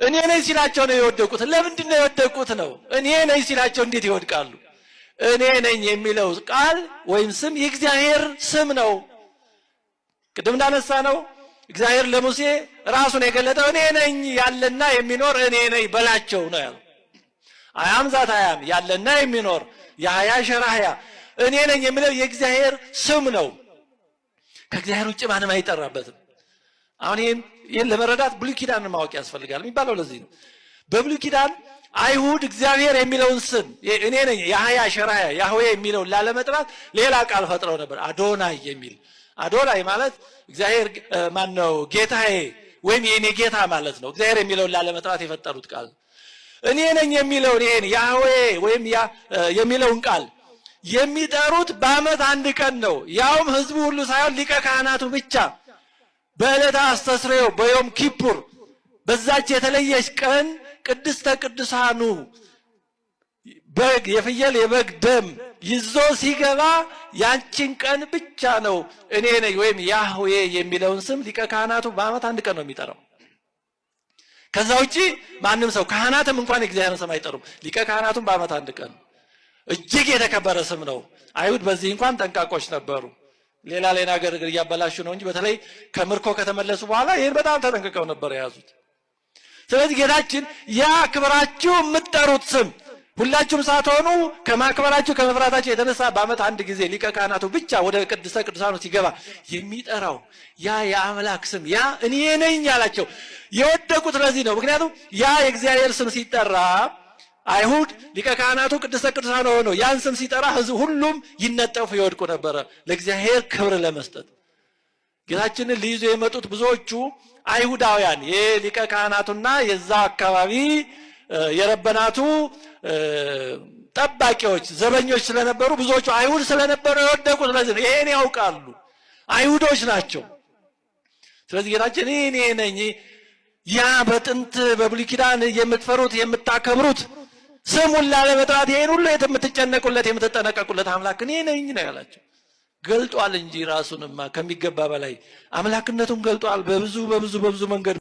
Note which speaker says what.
Speaker 1: እኔ ነኝ ሲላቸው ነው የወደቁት። ለምንድን ነው የወደቁት ነው? እኔ ነኝ ሲላቸው እንዴት ይወድቃሉ? እኔ ነኝ የሚለው ቃል ወይም ስም የእግዚአብሔር ስም ነው። ቅድም እንዳነሳ ነው እግዚአብሔር ለሙሴ ራሱን የገለጠው እኔ ነኝ ያለና የሚኖር እኔ ነኝ በላቸው ነው ያለው። አያም ዛት አያም ያለና የሚኖር ያህያ ሸራህያ እኔ ነኝ የሚለው የእግዚአብሔር ስም ነው። ከእግዚአብሔር ውጭ ማንም አይጠራበትም። አሁን ይህን ለመረዳት ብሉይ ኪዳንን ማወቅ ያስፈልጋል የሚባለው ለዚህ ነው። በብሉይ ኪዳን አይሁድ እግዚአብሔር የሚለውን ስም እኔ ነኝ ያህያ ሸራህያ ያህዌ የሚለውን ላለመጥራት ሌላ ቃል ፈጥረው ነበር። አዶናይ የሚል አዶናይ ማለት እግዚአብሔር ማን ነው? ጌታዬ ወይም የኔ ጌታ ማለት ነው። እግዚአብሔር የሚለውን ላለመጥራት የፈጠሩት ቃል እኔ ነኝ የሚለውን ይሄን ያህዌ ወይም የሚለውን ቃል የሚጠሩት በዓመት አንድ ቀን ነው። ያውም ህዝቡ ሁሉ ሳይሆን ሊቀ ካህናቱ ብቻ በዕለተ አስተስርዮ በዮም ኪፑር በዛች የተለየች ቀን ቅድስተ ቅዱሳኑ በግ የፍየል የበግ ደም ይዞ ሲገባ ያንቺን ቀን ብቻ ነው እኔ ነኝ ወይም ያህዌ የሚለውን ስም ሊቀ ካህናቱ በዓመት አንድ ቀን ነው የሚጠራው። ከዛ ውጪ ማንም ሰው ካህናትም እንኳን የእግዚአብሔርን ስም አይጠሩም። ሊቀ ካህናቱም በዓመት አንድ ቀን እጅግ የተከበረ ስም ነው። አይሁድ በዚህ እንኳን ጠንቃቆች ነበሩ። ሌላ ነገር እያበላሹ ነው እንጂ በተለይ ከምርኮ ከተመለሱ በኋላ ይህን በጣም ተጠንቅቀው ነበር የያዙት። ስለዚህ ጌታችን ያ ክብራችሁ የምትጠሩት ስም ሁላችሁም ሳትሆኑ ከማክበራችሁ ከመፍራታችሁ የተነሳ በዓመት አንድ ጊዜ ሊቀ ካህናቱ ብቻ ወደ ቅድስተ ቅዱሳኑ ሲገባ የሚጠራው ያ የአምላክ ስም ያ እኔ ነኝ ያላቸው የወደቁት ለዚህ ነው። ምክንያቱም ያ የእግዚአብሔር ስም ሲጠራ አይሁድ ሊቀ ካህናቱ ቅድስተ ቅዱሳኑ ሆኖ ያን ስም ሲጠራ ህዝብ ሁሉም ይነጠፉ ይወድቁ ነበረ ለእግዚአብሔር ክብር ለመስጠት። ጌታችንን ሊይዙ የመጡት ብዙዎቹ አይሁዳውያን የሊቀ ካህናቱና የዛ አካባቢ የረበናቱ ጠባቂዎች ዘበኞች ስለነበሩ ብዙዎቹ አይሁድ ስለነበሩ የወደቁት ስለዚህ ነው። ይሄን ያውቃሉ፣ አይሁዶች ናቸው። ስለዚህ ጌታችን እኔ ነኝ ያ በጥንት በብሉይ ኪዳን የምትፈሩት የምታከብሩት ስሙን ላለመጥራት ይሄን ሁሉ የምትጨነቁለት የምትጠነቀቁለት አምላክ እኔ ነኝ ነው ያላቸው። ገልጧል እንጂ ራሱንማ ከሚገባ በላይ አምላክነቱን ገልጧል በብዙ መንገድ